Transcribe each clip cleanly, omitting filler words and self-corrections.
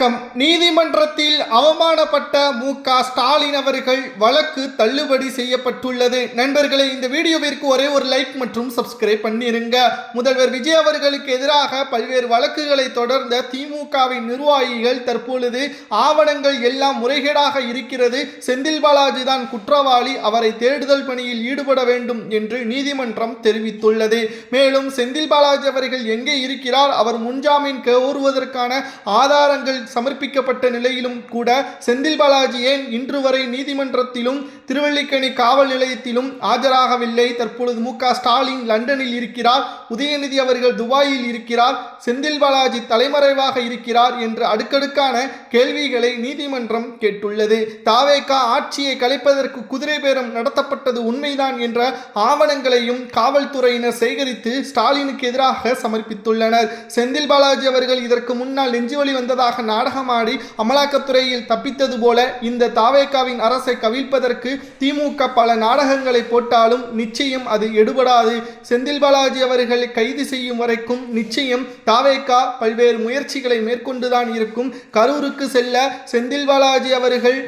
வணக்கம். நீதிமன்றத்தில் அவமானப்பட்ட மு.க. ஸ்டாலின் அவர்கள் வழக்கு தள்ளுபடி செய்யப்பட்டுள்ளது. நண்பர்களே, இந்த வீடியோவிற்கு ஒரே ஒரு லைக் மற்றும் சப்ஸ்கிரைப் பண்ணிருங்க. முதல்வர் விஜய் அவர்களுக்கு எதிராக பல்வேறு வழக்குகளை தொடர்ந்த திமுகவின் நிர்வாகிகள் தற்பொழுது ஆவணங்கள் எல்லாம் முறைகேடாக இருக்கிறது, செந்தில் பாலாஜி தான் குற்றவாளி, அவரை தேடுதல் பணியில் ஈடுபட வேண்டும் என்று நீதிமன்றம் தெரிவித்துள்ளது. மேலும் செந்தில் பாலாஜி அவர்கள் எங்கே இருக்கிறார், அவர் முன்ஜாமீன் கோருவதற்கான ஆதாரங்கள் சமர்ப்பிக்கப்பட்ட நிலையிலும் கூட செந்தில் பாலாஜி ஏன் இன்று வரை நீதிமன்றத்திலும் திருவல்லிக்கேணி காவல் நிலையத்திலும் ஆஜராகவில்லை? தற்பொழுது மு.க. ஸ்டாலின் லண்டனில் இருக்கிறார், உதயநிதி அவர்கள் துபாயில் இருக்கிறார், செந்தில் பாலாஜி தலைமறைவாக இருக்கிறார் என்று அடுக்கடுக்கான கேள்விகளை நீதிமன்றம் கேட்டுள்ளது. தாவேகா ஆட்சியை கலைப்பதற்கு குதிரை பேரம் நடத்தப்பட்டது உண்மைதான் என்ற ஆவணங்களையும் காவல்துறையினர் சேகரித்து ஸ்டாலினுக்கு எதிராக சமர்ப்பித்துள்ளனர். செந்தில் பாலாஜி அவர்கள் இதற்கு முன்னால் நெஞ்சுவலி வந்ததாக நாடகமாடி அமலாக்கத்துறையில் தப்பித்தது போல இந்த தாவேகாவின் அரசை கவிழ்ப்பதற்கு திமுக பல நாடகங்களை போட்டாலும் நிச்சயம் அது எடுபடாது. செந்தில் பாலாஜி அவர்களை கைது செய்யும் வரைக்கும் நிச்சயம் தாவேகா பல்வேறு முயற்சிகளை மேற்கொண்டுதான் இருக்கும். கரூருக்கு செல்ல செந்தில் பாலாஜி அவர்கள்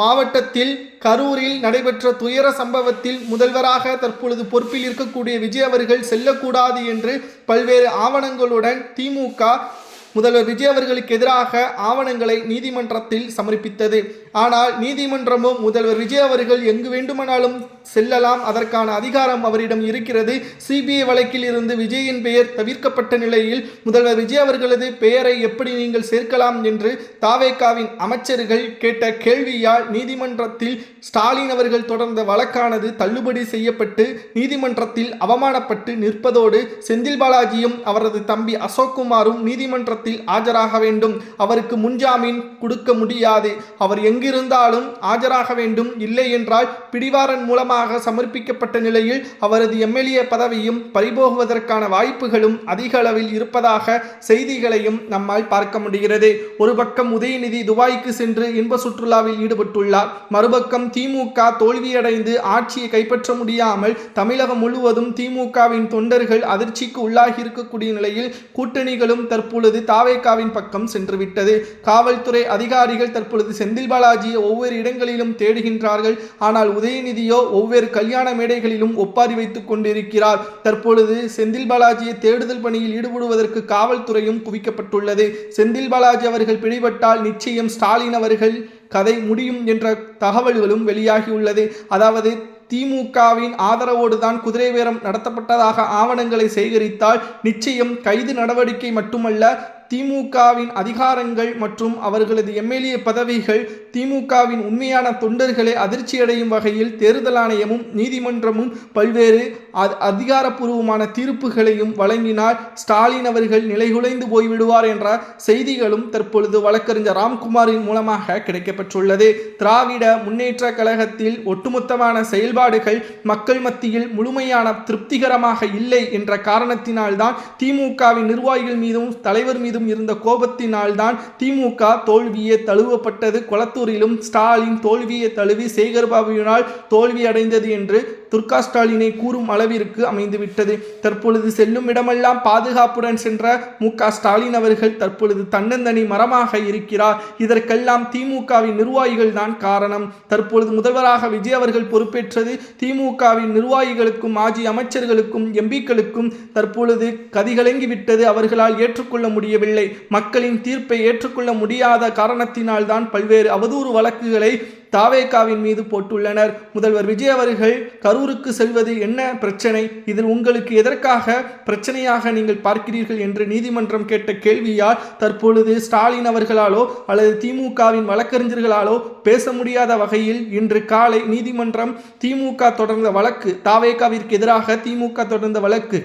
மாவட்டத்தில் கரூரில் நடைபெற்ற துயர சம்பவத்தில் முதல்வராக தற்பொழுது பொறுப்பில் இருக்கக்கூடிய விஜய் அவர்கள் செல்லக்கூடாது என்று பல்வேறு ஆவணங்களுடன் திமுக முதல்வர் விஜய் அவர்களுக்கு எதிராக ஆவணங்களை நீதிமன்றத்தில் சமர்ப்பித்தது. ஆனால் நீதிமன்றமோ முதல்வர் விஜய் அவர்கள் எங்கு வேண்டுமானாலும் செல்லலாம், அதற்கான அதிகாரம் அவரிடம் இருக்கிறது. சிபிஐ வழக்கில் இருந்து விஜயின் பெயர் தவிர்க்கப்பட்ட நிலையில் முதல்வர் விஜய் அவர்களது பெயரை எப்படி நீங்கள் சேர்க்கலாம் என்று தாவேகாவின் அமைச்சர்கள் கேட்ட கேள்வியால் நீதிமன்றத்தில் ஸ்டாலின் அவர்கள் தொடர்ந்த வழக்கானது தள்ளுபடி செய்யப்பட்டு நீதிமன்றத்தில் அவமானப்பட்டு நிற்பதோடு செந்தில் பாலாஜியும் அவரது தம்பி அசோக்குமாரும் நீதிமன்றத்தில் ஆஜராக வேண்டும். அவருக்கு முன்ஜாமீன் கொடுக்க முடியாது, அவர் எங்கிருந்தாலும் ஆஜராக வேண்டும். இல்லை என்றால் பிடிவாரன் மூலமாக சமர்ப்பிக்கப்பட்ட நிலையில் அவரது எம்எல்ஏ பதவியும் பறிபோகுவதற்கான வாய்ப்புகளும் அதிக அளவில் இருப்பதாக செய்திகளையும் நம்மால் பார்க்க முடிகிறது. ஒரு பக்கம் உதயநிதி துபாய்க்கு சென்று இன்ப சுற்றுலாவில் ஈடுபட்டுள்ளார், மறுபக்கம் திமுக தோல்வியடைந்து ஆட்சியை கைப்பற்ற முடியாமல் தமிழகம் முழுவதும் திமுகவின் தொண்டர்கள் அதிர்ச்சிக்கு உள்ளாகி இருக்கக்கூடிய நிலையில் கூட்டணிகளும் தற்பொழுது தாவேகாவின் பக்கம் சென்றுவிட்டது. காவல்துறை அதிகாரிகள் தற்பொழுது செந்தில் பாலாஜியை ஒவ்வொரு இடங்களிலும் தேடுகின்றார்கள். ஆனால் உதயநிதியோ ஒவ்வொரு கல்யாண மேடைகளிலும் ஒப்பாரி வைத்துக் கொண்டிருக்கிறார். தற்பொழுது செந்தில் பாலாஜியை தேடுதல் பணியில் ஈடுபடுவதற்கு காவல்துறையும் குவிக்கப்பட்டுள்ளது. செந்தில் பாலாஜி அவர்கள் பிடிபட்டால் நிச்சயம் ஸ்டாலின் அவர்கள் கதை முடியும் என்ற தகவல்களும் வெளியாகியுள்ளது. அதாவது திமுகவின் ஆதரவோடு தான் குதிரை பேரம் நடத்தப்பட்டதாக ஆவணங்களை சேகரித்தால் நிச்சயம் கைது நடவடிக்கை மட்டுமல்ல, திமுகவின் அதிகாரங்கள் மற்றும் அவர்களது எம்எல்ஏ பதவிகள் திமுகவின் உண்மையான தொண்டர்களை அதிர்ச்சியடையும் வகையில் தேர்தல் ஆணையமும் நீதிமன்றமும் பல்வேறு அதிகாரப்பூர்வமான தீர்ப்புகளையும் வழங்கினால் ஸ்டாலின் அவர்கள் நிலைகுலைந்து போய்விடுவார் என்ற செய்திகளும் தற்பொழுது வழக்கறிஞர் ராம்குமாரின் மூலமாக கிடைக்கப்பெற்றுள்ளது. திராவிட முன்னேற்ற கழகத்தில் ஒட்டுமொத்தமான செயல்பாடுகள் மக்கள் மத்தியில் முழுமையான திருப்திகரமாக இல்லை என்ற காரணத்தினால்தான் திமுகவின் நிர்வாகிகள் மீதும் தலைவர் மீதும் இருந்த கோபத்தினால்தான் திமுக தோல்வியை தழுவப்பட்டது. கொளத்தூரிலும் ஸ்டாலின் தோல்வியை தழுவி சேகர்பாபுவினால் தோல்வி அடைந்தது என்று துர்கா ஸ்டாலினை கூறும் அளவிற்கு அமைந்துவிட்டது. தற்பொழுது செல்லும் இடமெல்லாம் பாதுகாப்புடன் சென்ற மு.க. ஸ்டாலின் அவர்கள் தற்பொழுது தன்னந்தனி மரமாக இருக்கிறார். இதற்கெல்லாம் திமுகவின் நிர்வாகிகள் தான் காரணம். தற்பொழுது முதல்வராக விஜய் அவர்கள் பொறுப்பேற்றது திமுகவின் நிர்வாகிகளுக்கும் மாஜி அமைச்சர்களுக்கும் எம்பிக்களுக்கும் தற்பொழுது கதிகலங்கிவிட்டது. அவர்களால் ஏற்றுக்கொள்ள முடியவில்லை. மக்களின் தீர்ப்பை ஏற்றுக்கொள்ள முடியாத காரணத்தினால் தான் பல்வேறு அவதூறு வழக்குகளை தாவேகாவின் மீது போட்டுள்ளனர். முதல்வர் விஜய் அவர்கள் கரூருக்கு செல்வது என்ன பிரச்சனை, இதில் உங்களுக்கு எதற்காக பிரச்சனையாக நீங்கள் பார்க்கிறீர்கள் என்று நீதிமன்றம் கேட்ட கேள்வியால் தற்பொழுது ஸ்டாலின் அவர்களாலோ அல்லது திமுகவின் வழக்கறிஞர்களாலோ பேச முடியாத வகையில் இன்று காலை நீதிமன்றம் திமுக தொடர்ந்த வழக்கு, தாவேகாவிற்கு எதிராக திமுக தொடர்ந்த வழக்கு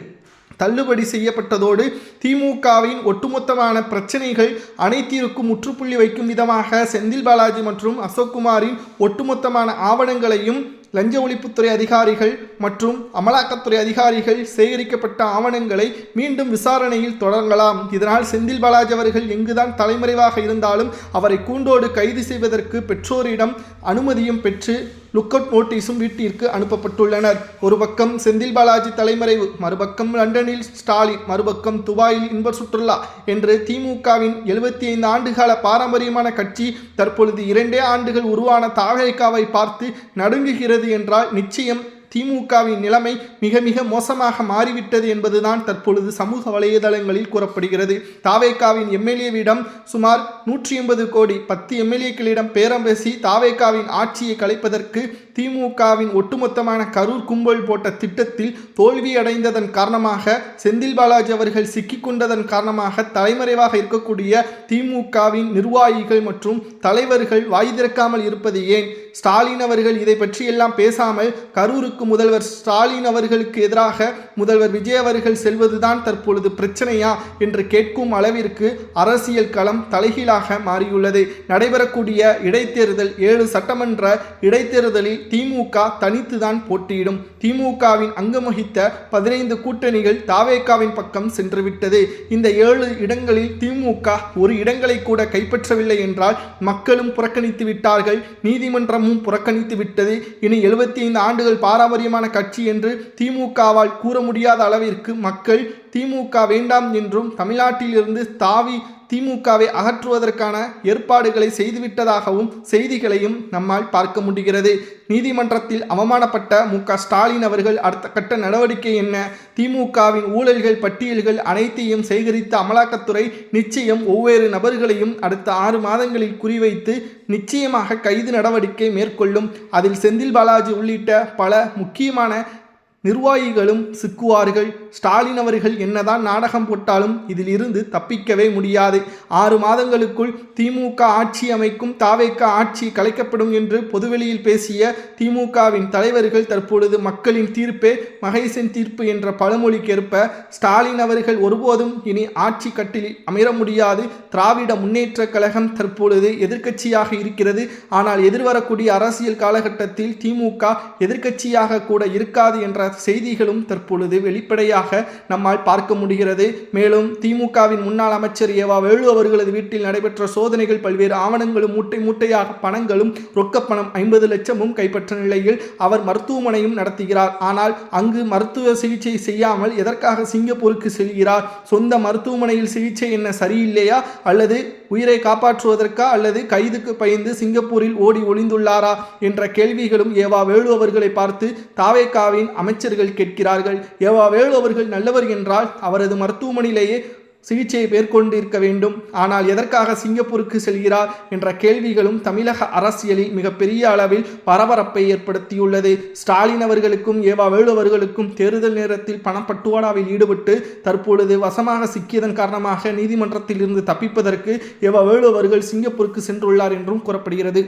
தள்ளுபடி செய்யப்பட்டதோடு திமுகவின் ஒட்டுமொத்தமான பிரச்சனைகள் அனைத்திற்கும் முற்றுப்புள்ளி வைக்கும் விதமாக செந்தில் பாலாஜி மற்றும் அசோக்குமாரின் ஒட்டுமொத்தமான ஆவணங்களையும் லஞ்ச ஒழிப்புத்துறை அதிகாரிகள் மற்றும் அமலாக்கத்துறை அதிகாரிகள் சேகரிக்கப்பட்ட ஆவணங்களை மீண்டும் விசாரணையில் தொடங்கலாம். இதனால் செந்தில் பாலாஜி அவர்கள் எங்குதான் தலைமறைவாக இருந்தாலும் அவரை கூண்டோடு கைது செய்வதற்கு பெற்றோரிடம் அனுமதியும் பெற்று லுக் அவுட் நோட்டீஸும் வீட்டிற்கு அனுப்பப்பட்டுள்ளனர். ஒரு பக்கம் செந்தில் பாலாஜி தலைமறைவு, மறுபக்கம் லண்டனில் ஸ்டாலின், மறுபக்கம் துபாயில் இன்ப சுற்றுலா என்று திமுகவின் 75 ஆண்டுகால பாரம்பரியமான கட்சி தற்பொழுது 2 ஆண்டுகள் உருவான தாவேகாவை பார்த்து நடுங்குகிறது என்றால் நிச்சயம் திமுகவின் நிலைமை மிக மிக மோசமாக மாறிவிட்டது என்பதுதான் தற்பொழுது சமூக வலைதளங்களில் கூறப்படுகிறது. தாவேகாவின் எம்எல்ஏவிடம் சுமார் 180 கோடி 10 எம்எல்ஏக்களிடம் பேரம் பேசி தாவேகாவின் ஆட்சியை கலைப்பதற்கு திமுகவின் ஒட்டுமொத்தமான கரூர் கும்பல் போட்ட திட்டத்தில் தோல்வியடைந்ததன் காரணமாக செந்தில் பாலாஜி அவர்கள் சிக்கிக்கொண்டதன் காரணமாக தலைமறைவாக இருக்கக்கூடிய திமுகவின் நிர்வாகிகள் மற்றும் தலைவர்கள் வாய் திறக்காமல் இருப்பது ஏன்? ஸ்டாலின் அவர்கள் இதை பற்றியெல்லாம் பேசாமல் கரூருக்கு முதல்வர் ஸ்டாலின் அவர்களுக்கு எதிராக முதல்வர் விஜய் அவர்கள் செல்வதுதான் தற்பொழுது பிரச்சனையா என்று கேட்கும் அளவிற்கு அரசியல் களம் தலைகீழாக மாறியுள்ளது. நடைபெறக்கூடிய இடைத்தேர்தல் 7 சட்டமன்ற இடைத்தேர்தலில் திமுக தனித்துதான் போட்டியிடும். திமுகவின் அங்கம் வகித்த 15 கூட்டணிகள் தாவேகாவின் பக்கம் சென்றுவிட்டது. இந்த 7 இடங்களில் திமுக ஒரு இடங்களை கூட கைப்பற்றவில்லை என்றால் மக்களும் புறக்கணித்து விட்டார்கள், நீதிமன்றமும் புறக்கணித்து விட்டது. இனி 75 ஆண்டுகள் பாரம்பரியமான கட்சி என்று திமுகவால் கூற முடியாத அளவிற்கு மக்கள் திமுக வேண்டாம் என்றும் தமிழ்நாட்டிலிருந்து தாவி திமுகவை அகற்றுவதற்கான ஏற்பாடுகளை செய்துவிட்டதாகவும் செய்திகளையும் நம்மால் பார்க்க முடிகிறது. நீதிமன்றத்தில் அவமானப்பட்ட ஸ்டாலின் அவர்கள் அடுத்த கட்ட நடவடிக்கை என்ன? திமுகவின் ஊழல்கள் பட்டியல்கள் அனைத்தையும் சேகரித்த அமலாக்கத்துறை நிச்சயம் ஒவ்வொரு நபர்களையும் அடுத்த 6 மாதங்களில் குறிவைத்து நிச்சயமாக கைது நடவடிக்கை மேற்கொள்ளும். அதில் செந்தில் பாலாஜி உள்ளிட்ட பல முக்கியமான நிர்வாகிகளும் சிக்குவார்கள். ஸ்டாலின் அவர்கள் என்னதான் நாடகம் போட்டாலும் இதில் இருந்து தப்பிக்கவே முடியாது. 6 மாதங்களுக்குள் திமுக ஆட்சி அமைக்கும், தாவேக ஆட்சி கலைக்கப்படும் என்று பொதுவெளியில் பேசிய திமுகவின் தலைவர்கள் தற்பொழுது மக்களின் தீர்ப்பே மகேசன் தீர்ப்பு என்ற பழமொழிக்கேற்ப ஸ்டாலின் அவர்கள் ஒருபோதும் இனி ஆட்சி கட்டிலில் அமர முடியாது. திராவிட முன்னேற்ற கழகம் தற்பொழுது எதிர்க்கட்சியாக இருக்கிறது. ஆனால் எதிர்வரக்கூடிய அரசியல் காலகட்டத்தில் திமுக எதிர்க்கட்சியாக கூட இருக்காது என்ற செய்திகளும் தற்பொழுது வெளிப்படையாக நம்மால் பார்க்க முடிகிறது. மேலும் திமுகவின் முன்னாள் அமைச்சர் ஏவா வேலு அவர்களது வீட்டில் நடைபெற்ற சோதனைகள் பல்வேறு ஆவணங்களும் மூட்டை மூட்டையாக பணங்களும் ரொக்கப்பணம் 50 லட்சமும் கைப்பற்ற நிலையில் அவர் மருத்துவமனையும் நடத்துகிறார். ஆனால் அங்கு மருத்துவ சிகிச்சை செய்யாமல் எதற்காக சிங்கப்பூருக்கு செல்கிறார்? சொந்த மருத்துவமனையில் சிகிச்சை என்ன சரியில்லையா, அல்லது உயிரை காப்பாற்றுவதற்கா, அல்லது கைதுக்கு பயந்து சிங்கப்பூரில் ஓடி ஒளிந்துள்ளாரா என்ற கேள்விகளும் ஏவா வேலு அவர்களை பார்த்து தாவேகாவின் அமைச்சர்கள் கேட்கிறார்கள். ஏவா வேலு அவர்கள் நல்லவர் என்றால் அவரது மருத்துவமனையிலேயே சிகிச்சையை மேற்கொண்டிருக்க வேண்டும். ஆனால் எதற்காக சிங்கப்பூருக்கு செல்கிறார் என்ற கேள்விகளும் தமிழக அரசியலில் மிகப்பெரிய அளவில் பரபரப்பை ஏற்படுத்தியுள்ளது. ஸ்டாலின் அவர்களுக்கும் ஏவா வேலு அவர்களுக்கும் தேர்தல் நேரத்தில் பணப்பட்டுவாடாவில் ஈடுபட்டு தற்பொழுது வசமாக சிக்கியதன் காரணமாக நீதிமன்றத்தில் இருந்து தப்பிப்பதற்கு ஏவா வேலு அவர்கள் சிங்கப்பூருக்கு சென்றுள்ளார் என்றும் கூறப்படுகிறது.